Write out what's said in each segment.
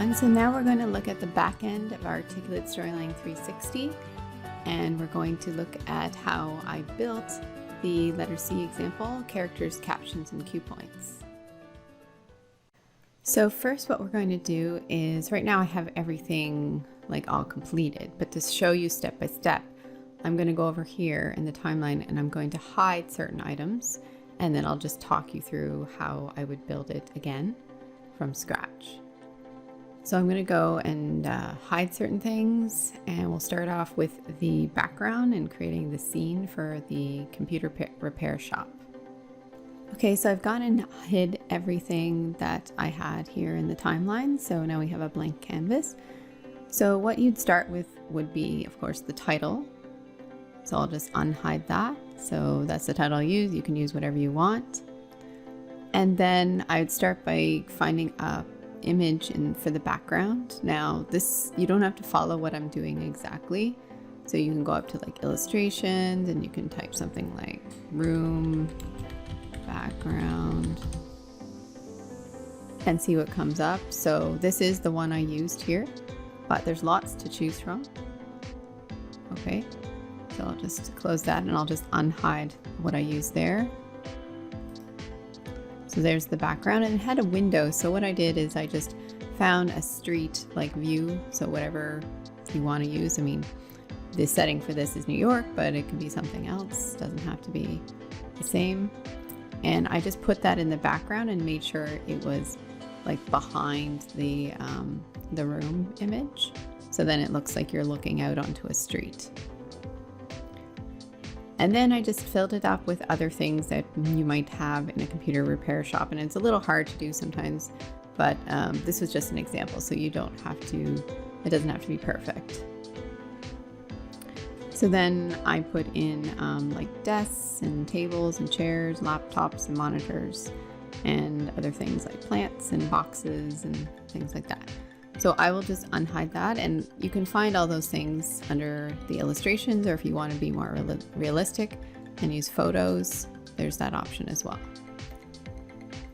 everyone. So now we're going to look at the back end of Articulate Storyline 360, and we're going to look at how I built the letter C example, characters, captions, and cue points. So first what we're going to do is, right now I have everything like all completed, but to show you step by step, I'm going to go over here in the timeline and I'm going to hide certain items, and then I'll just talk you through how I would build it again from scratch. So I'm going to go and hide certain things, and we'll start off with the background and creating the scene for the computer repair shop. Okay, so I've gone and hid everything that I had here in the timeline, so now we have a blank canvas. So what you'd start with would be, of course, the title. So I'll just unhide that. So that's the title I'll use. You can use whatever you want. And then I would start by finding a image for the background. Now this, you don't have to follow what I'm doing exactly. So you can go up to like illustrations and you can type something like room background and see what comes up. So this is the one I used here, but there's lots to choose from. Okay, so I'll just close that and I'll just unhide what I used there. So there's the background, and it had a window. So what I did is I just found a street like view. So whatever you want to use. I mean, the setting for this is New York, but it could be something else. It doesn't have to be the same. And I just put that in the background and made sure it was like behind the room image. So then it looks like you're looking out onto a street. And then I just filled it up with other things that you might have in a computer repair shop. And it's a little hard to do sometimes, but this was just an example. So you don't have to, it doesn't have to be perfect. So then I put in like desks and tables and chairs, laptops and monitors, and other things like plants and boxes and things like that. So I will just unhide that, and you can find all those things under the illustrations, or if you want to be more realistic and use photos, there's that option as well.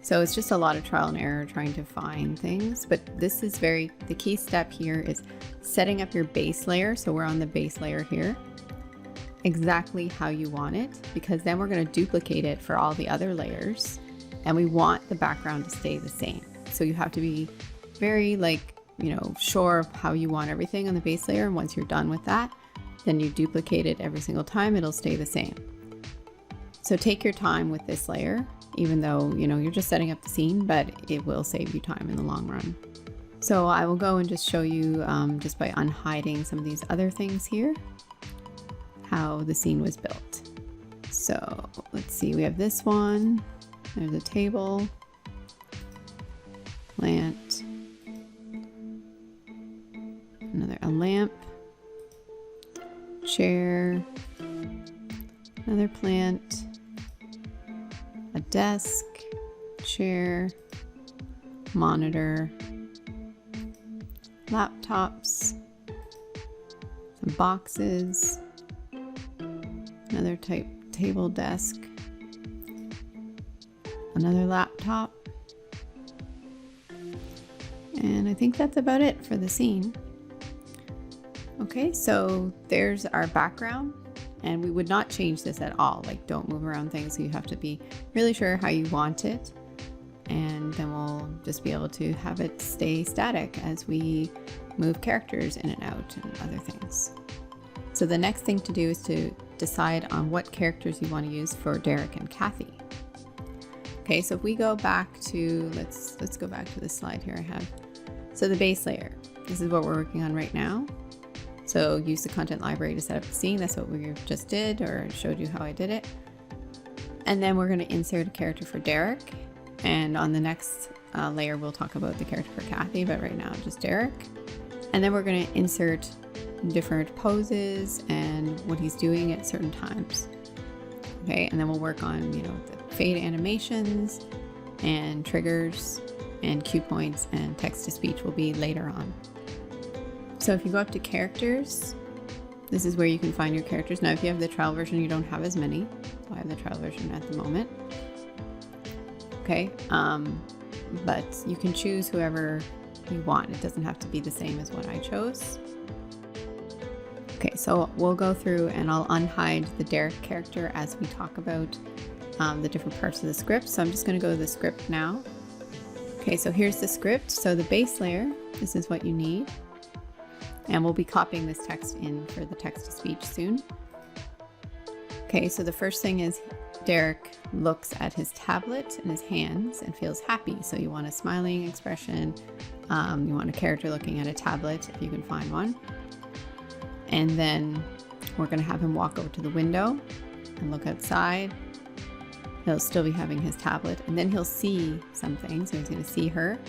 So it's just a lot of trial and error trying to find things, but this is the key step here is setting up your base layer. So we're on the base layer here, exactly how you want it, because then we're going to duplicate it for all the other layers, and we want the background to stay the same. So you have to be very sure of how you want everything on the base layer, and once you're done with that, then you duplicate it every single time, it'll stay the same. So take your time with this layer, even though you're just setting up the scene, but it will save you time in the long run. So I will go and just show you just by unhiding some of these other things here, how the scene was built. So let's see, we have this one, there's a table, plant, a lamp, chair, another plant, a desk, chair, monitor, laptops, some boxes, another type table, desk, another laptop, and I think that's about it for the scene. Okay, so there's our background, and we would not change this at all. Like, don't move around things. So you have to be really sure how you want it, and then we'll just be able to have it stay static as we move characters in and out and other things. So the next thing to do is to decide on what characters you want to use for Derek and Kathy. Okay, so if we go back to, let's go back to this slide here I have. So the base layer, this is what we're working on right now. So use the content library to set up the scene. That's what we just did, or showed you how I did it. And then we're going to insert a character for Derek. And on the next layer, we'll talk about the character for Kathy, but right now just Derek. And then we're going to insert different poses and what he's doing at certain times. Okay, and then we'll work on, the fade animations and triggers and cue points, and text to speech will be later on. So if you go up to characters, this is where you can find your characters. Now, if you have the trial version, you don't have as many. So I have the trial version at the moment. Okay, but you can choose whoever you want. It doesn't have to be the same as what I chose. Okay, so we'll go through and I'll unhide the Derek character as we talk about the different parts of the script. So I'm just going to go to the script now. Okay, so here's the script. So the base layer, this is what you need. And we'll be copying this text in for the text-to-speech soon. Okay, so the first thing is Derek looks at his tablet in his hands and feels happy. So you want a smiling expression. You want a character looking at a tablet if you can find one. And then we're going to have him walk over to the window and look outside. He'll still be having his tablet, and then he'll see something. So he's going to see her.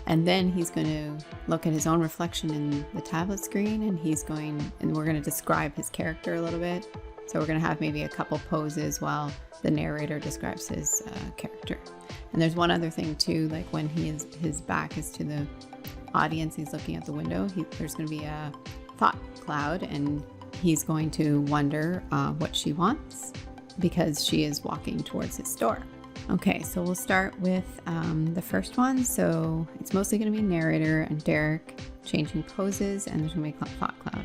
And then he's going to look at his own reflection in the tablet screen, and we're going to describe his character a little bit. So we're going to have maybe a couple poses while the narrator describes his character. And there's one other thing too, like when his back is to the audience, he's looking at the window, there's going to be a thought cloud, and he's going to wonder what she wants because she is walking towards his store. Okay, so we'll start with the first one. So it's mostly going to be narrator and Derek changing poses, and there's going to be a thought cloud.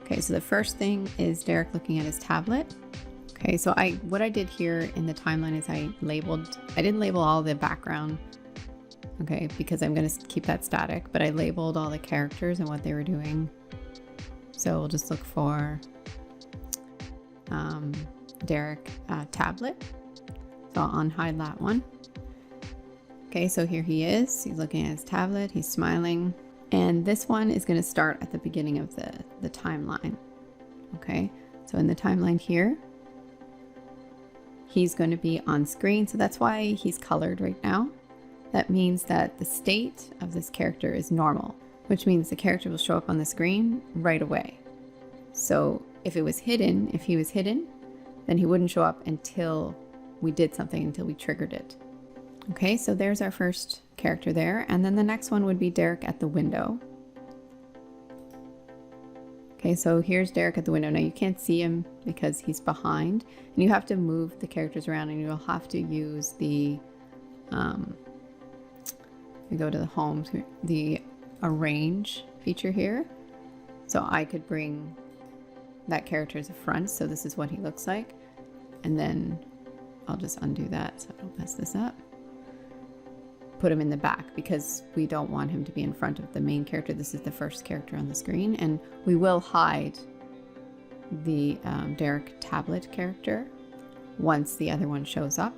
Okay, so the first thing is Derek looking at his tablet. Okay, so what I did here in the timeline is I didn't label all the background, okay, because I'm going to keep that static, but I labeled all the characters and what they were doing. So we'll just look for Derek tablet. So I'll unhide that one. Okay, so here he is. He's looking at his tablet. He's smiling. And this one is going to start at the beginning of the timeline. Okay, so in the timeline here, he's going to be on screen. So that's why he's colored right now. That means that the state of this character is normal, which means the character will show up on the screen right away. So if he was hidden, then he wouldn't show up until we did something, until we triggered it. Okay, so there's our first character there. And then the next one would be Derek at the window. Okay, so here's Derek at the window. Now you can't see him because he's behind, and you have to move the characters around, and you'll have to use we go to the home, the arrange feature here. So I could bring that character as a front. So this is what he looks like. And then I'll just undo that so I don't mess this up. Put him in the back because we don't want him to be in front of the main character. This is the first character on the screen, and we will hide the Derek tablet character once the other one shows up.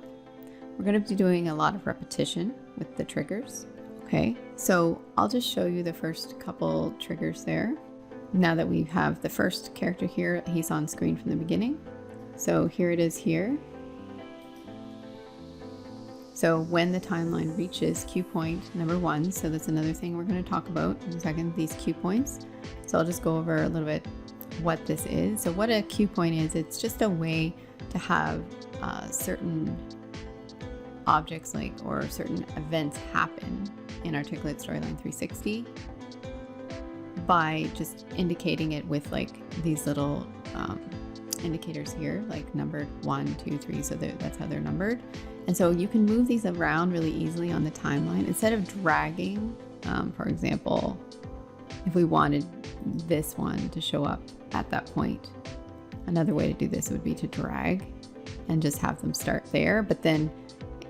We're going to be doing a lot of repetition with the triggers. Okay, so I'll just show you the first couple triggers there. Now that we have the first character here, he's on screen from the beginning. So here it is here. So when the timeline reaches cue point number 1, so that's another thing we're going to talk about in a second, these cue points. So I'll just go over a little bit what this is. So what a cue point is, it's just a way to have certain objects or certain events happen in Articulate Storyline 360 by just indicating it with these little indicators here, like numbered 1, 2, 3, so that's how they're numbered. And so you can move these around really easily on the timeline instead of dragging. For example, if we wanted this one to show up at that point, another way to do this would be to drag and just have them start there. But then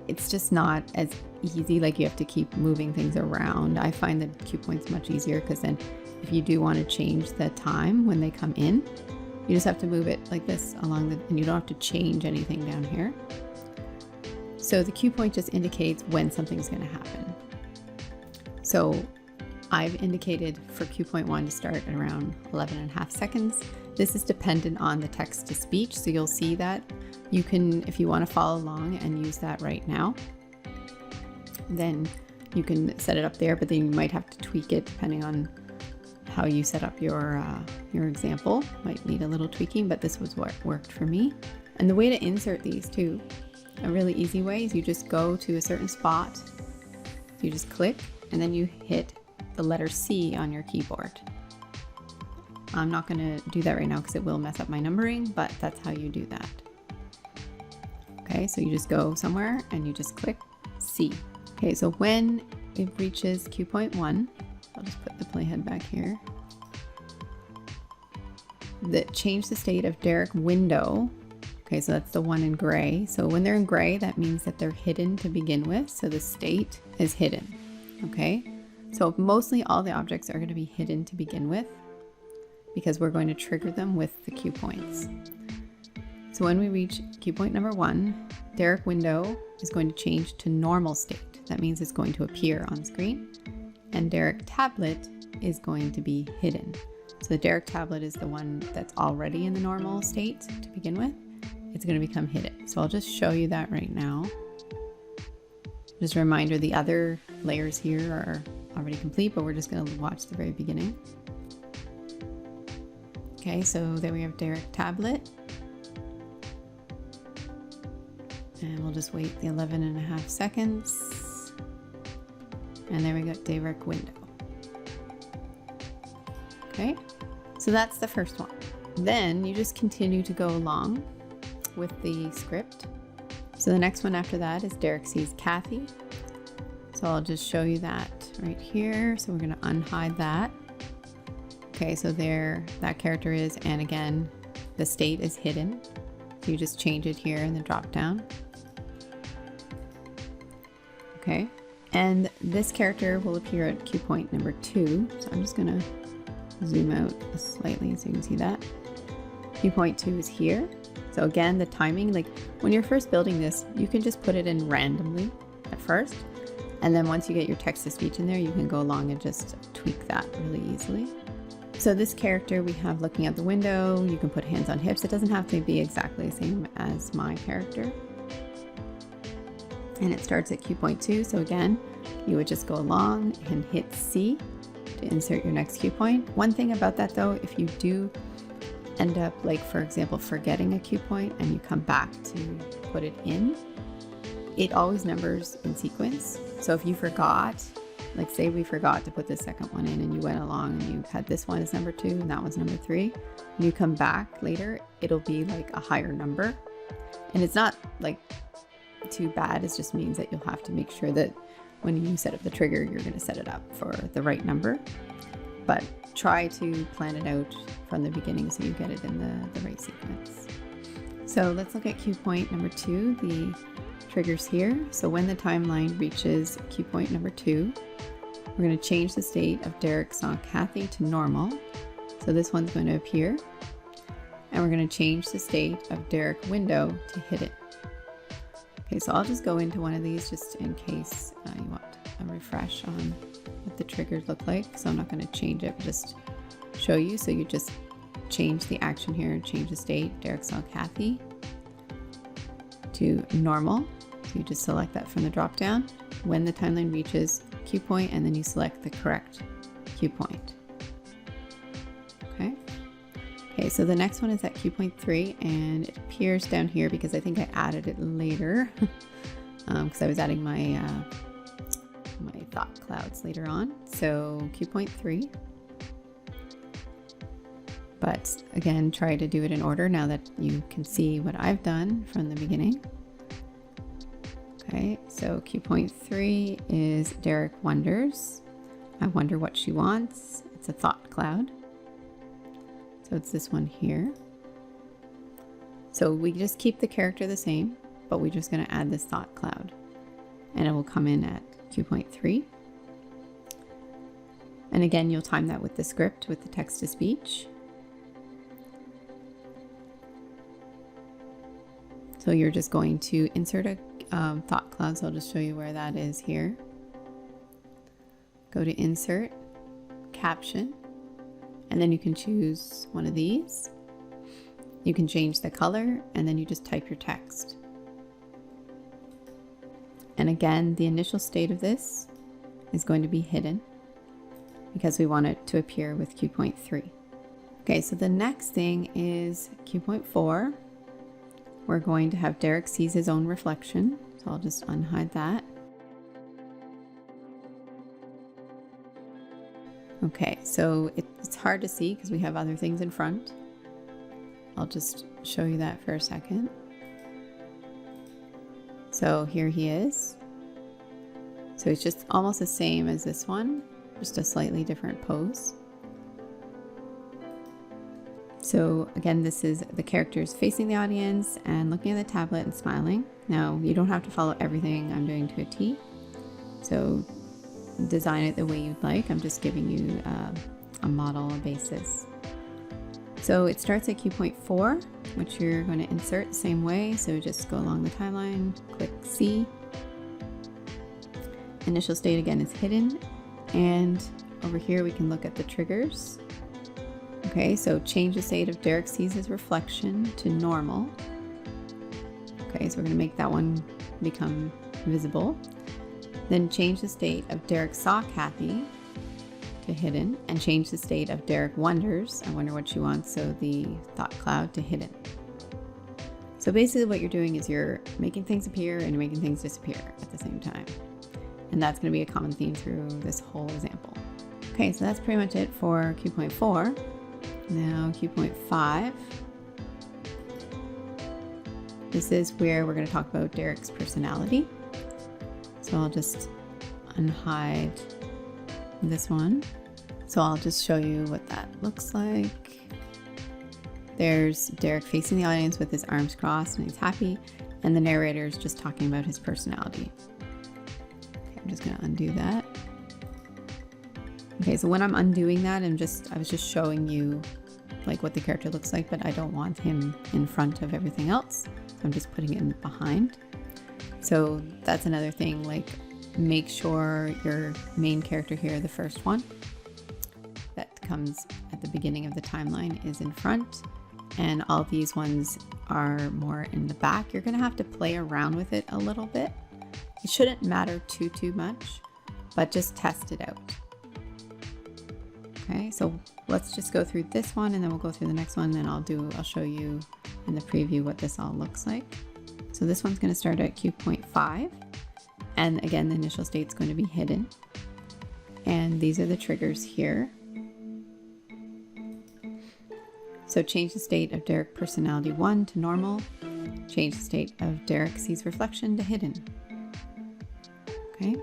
it's just not as easy. You have to keep moving things around. I find the cue points much easier because then if you do want to change the time when they come in, you just have to move it like this and you don't have to change anything down here. So the cue point just indicates when something's going to happen. So I've indicated for cue point 1 to start at around 11.5 seconds. This is dependent on the text to speech. So you'll see that you can, if you want to follow along and use that right now, then you can set it up there, but then you might have to tweak it depending on how you set up your example. Might need a little tweaking, but this was what worked for me. And the way to insert these too, a really easy way is you just go to a certain spot, you just click, and then you hit the letter C on your keyboard. I'm not going to do that right now because it will mess up my numbering, but that's how you do that. Okay, so you just go somewhere and you just click C. Okay, so when it reaches cue point 1, I'll just put the playhead back here. Change the state of Derek window. Okay, so that's the one in gray. So when they're in gray, that means that they're hidden to begin with. So the state is hidden. Okay, so mostly all the objects are going to be hidden to begin with because we're going to trigger them with the cue points. So when we reach cue point number 1, Derek window is going to change to normal state. That means it's going to appear on screen. And Derek tablet is going to be hidden. So the Derek tablet is the one that's already in the normal state to begin with. It's going to become hidden. So I'll just show you that right now. Just a reminder, the other layers here are already complete, but we're just going to watch the very beginning. Okay, so there we have Derek tablet. And we'll just wait the 11.5 seconds. And there we go, Derek window. Okay, so that's the first one. Then you just continue to go along with the script. So the next one after that is Derek sees Kathy. So I'll just show you that right here. So we're going to unhide that. Okay, so there that character is, and again, the state is hidden. So you just change it here in the drop down. Okay, and this character will appear at cue point number 2. So I'm just going to zoom out slightly so you can see that. Cue point 2 is here. So again, the timing, like when you're first building this, you can just put it in randomly at first. And then once you get your text to speech in there, you can go along and just tweak that really easily. So this character we have looking out the window, you can put hands on hips. It doesn't have to be exactly the same as my character. And it starts at cue point 2. So again, you would just go along and hit C to insert your next cue point. One thing about that though, if you do end up, like for example, forgetting a cue point and you come back to put it in, it always numbers in sequence. So if you forgot, like say we forgot to put the second one in and you went along and you had this one as number 2 and that one's number 3, when you come back later, it'll be like a higher number. And it's not like too bad, it just means that you'll have to make sure that when you set up the trigger, you're going to set it up for the right number. But try to plan it out from the beginning so you get it in the right sequence. So let's look at cue point number 2, the triggers here. So when the timeline reaches cue point number 2, we're going to change the state of Derek saw Kathy to normal. So this one's going to appear. And we're going to change the state of Derek window to hidden. Okay, so I'll just go into one of these just in case you want a refresh on what the triggers look like. So I'm not going to change it, but just show you. So you just change the action here and change the state. Derek saw Kathy to normal. So you just select that from the drop down when the timeline reaches cue point, and then you select the correct cue point. Okay. Okay, so the next one is at cue point 3, and it appears down here because I think I added it later because I was adding my my thought clouds later on. So cue point 3. But again, try to do it in order now that you can see what I've done from the beginning. Okay, so cue point 3 is Derek wonders. I wonder what she wants. It's a thought cloud. So it's this one here. So we just keep the character the same, but we're just going to add this thought cloud. And it will come in at cue point 3. And again, you'll time that with the script, with the text to speech. So you're just going to insert a thought cloud. So I'll just show you where that is here. Go to insert, caption, and then you can choose one of these. You can change the color, and then you just type your text. And again, the initial state of this is going to be hidden because we want it to appear with cue point 3. Okay, so the next thing is cue point 4. We're going to have Derek sees his own reflection. So I'll just unhide that. Okay, so it's hard to see because we have other things in front. I'll just show you that for a second. So here he is. So it's just almost the same as this one, just a slightly different pose. So again, this is the characters facing the audience and looking at the tablet and smiling. Now, you don't have to follow everything I'm doing to a T. So design it the way you'd like. I'm just giving you a model, a basis. So it starts at cue point 4, which you're going to insert the same way. So just go along the timeline, click C. Initial state again is hidden. And over here we can look at the triggers. Okay, so change the state of Derek sees his reflection to normal. Okay, so we're going to make that one become visible. Then change the state of Derek saw Kathy to hidden, and change the state of Derek wonders, I wonder what she wants, so the thought cloud to hidden. So basically what you're doing is you're making things appear and you're making things disappear at the same time. And that's going to be a common theme through this whole example. Okay, so that's pretty much it for cue point 4. Now cue point 5. This is where we're going to talk about Derek's personality. So I'll just unhide this one. So I'll just show you what that looks like. There's Derek facing the audience with his arms crossed and he's happy, and the narrator is just talking about his personality. Okay, I'm just going to undo that. Okay, so when I'm undoing that, I was just showing you like what the character looks like, but I don't want him in front of everything else. So I'm just putting it in behind. So that's another thing, like make sure your main character here, the first one that comes at the beginning of the timeline, is in front, and all these ones are more in the back. You're going to have to play around with it a little bit. It shouldn't matter too much, but just test it out. Okay, so let's just go through this one and then we'll go through the next one, then I'll show you in the preview what this all looks like. So this one's going to start at cue point 5, and again the initial state's going to be hidden, and these are the triggers here. So change the state of Derek personality 1 to normal, change the state of Derek sees reflection to hidden. Okay,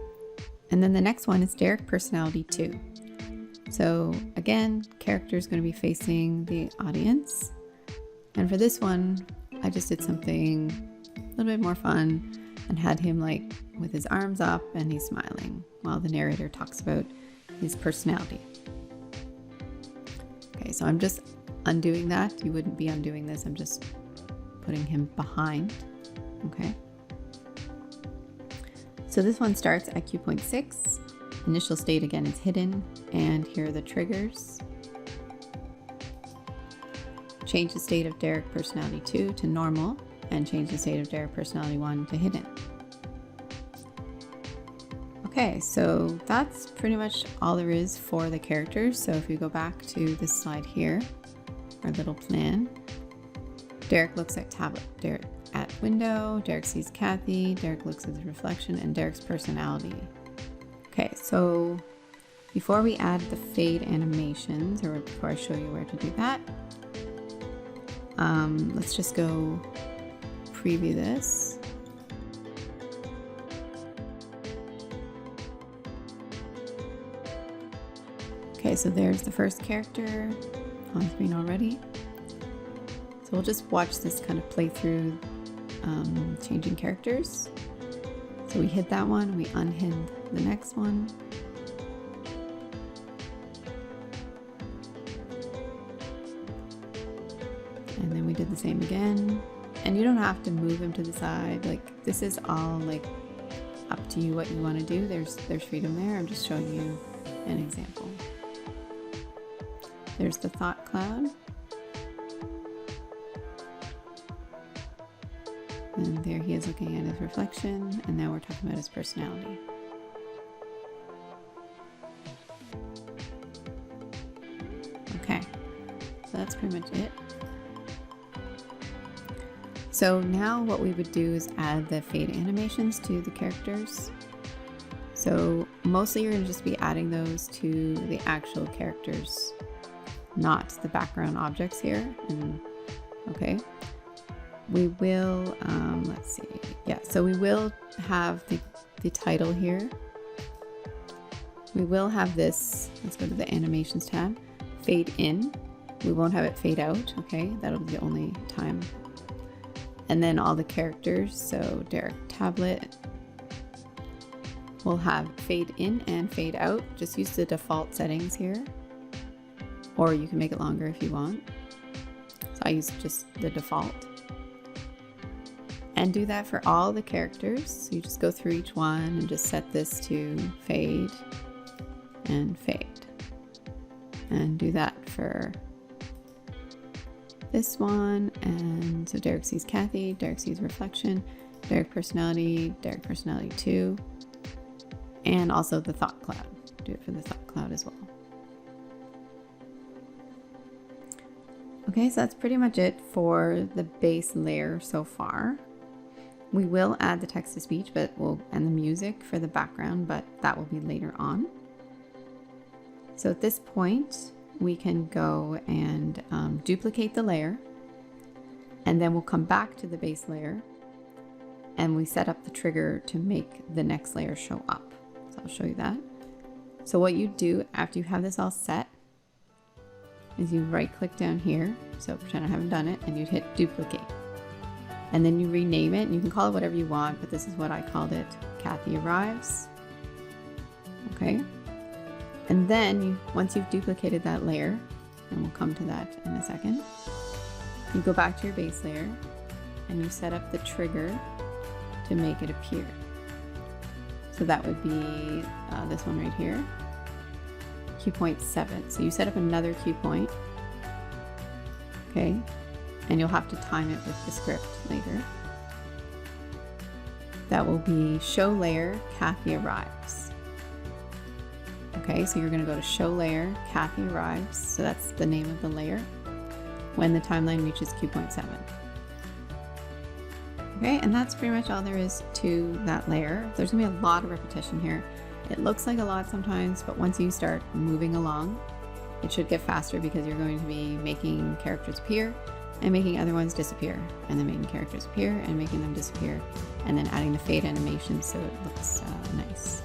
and then the next one is Derek personality 2. So again, character is going to be facing the audience, and for this one I just did something a little bit more fun and had him like with his arms up and he's smiling while the narrator talks about his personality. Okay, so I'm just undoing that. You wouldn't be undoing this. I'm just putting him behind. Okay. So this one starts at cue point 6. Initial state again is hidden, and here are the triggers. Change the state of Derek personality 2 to normal, and change the state of Derek personality 1 to hidden. Okay, so that's pretty much all there is for the characters. So if you go back to this slide here, our little plan, Derek looks at tablet, Derek at window, Derek sees Kathy, Derek looks at his reflection, and Derek's personality. Okay, so before we add the fade animations, or before I show you where to do that, let's just go preview this. Okay, so there's the first character on screen already. So we'll just watch this kind of play through changing characters. So we hid that one, we unhid the next one. And then we did the same again. And you don't have to move him to the side. Like, this is all like up to you what you want to do. There's freedom there. I'm just showing you an example. There's the thought cloud. And there he is looking at his reflection, and now we're talking about his personality. Okay, so that's pretty much it. So now what we would do is add the fade animations to the characters. So mostly you're going to just be adding those to the actual characters, not the background objects here. And okay. We will, let's see, yeah, so we will have the title here We will have this, let's go to the animations tab, fade in. We won't have it fade out, okay? That'll be the only time. And then all the characters, so Derek Tablet, will have fade in and fade out. Just use the default settings here, or you can make it longer if you want. So I use just the default. And do that for all the characters. So you just go through each one and just set this to fade and fade. And do that for this one. And so Derek sees Kathy, Derek sees reflection, Derek personality 2, and also the thought cloud. Do it for the thought cloud as well. Okay, so that's pretty much it for the base layer so far. We will add the text to speech, and the music for the background, but that will be later on. So at this point, we can go and duplicate the layer, and then we'll come back to the base layer, and we set up the trigger to make the next layer show up. So I'll show you that. So what you do after you have this all set is you right click down here, so pretend I haven't done it, and you'd hit duplicate. And then you rename it, and you can call it whatever you want, but this is what I called it, Kathy Arrives. Okay. And then once you've duplicated that layer, and we'll come to that in a second, you go back to your base layer and you set up the trigger to make it appear. So that would be this one right here, cue point 7. So you set up another cue point, okay, and you'll have to time it with the script later. That will be show layer, Kathy Arrives. Okay, so you're going to go to show layer, Kathy Arrives. So that's the name of the layer when the timeline reaches cue point 7. Okay, and that's pretty much all there is to that layer. There's going to be a lot of repetition here. It looks like a lot sometimes, but once you start moving along, it should get faster because you're going to be making characters appear and making other ones disappear, and then making characters appear and making them disappear, and then adding the fade animation so it looks nice.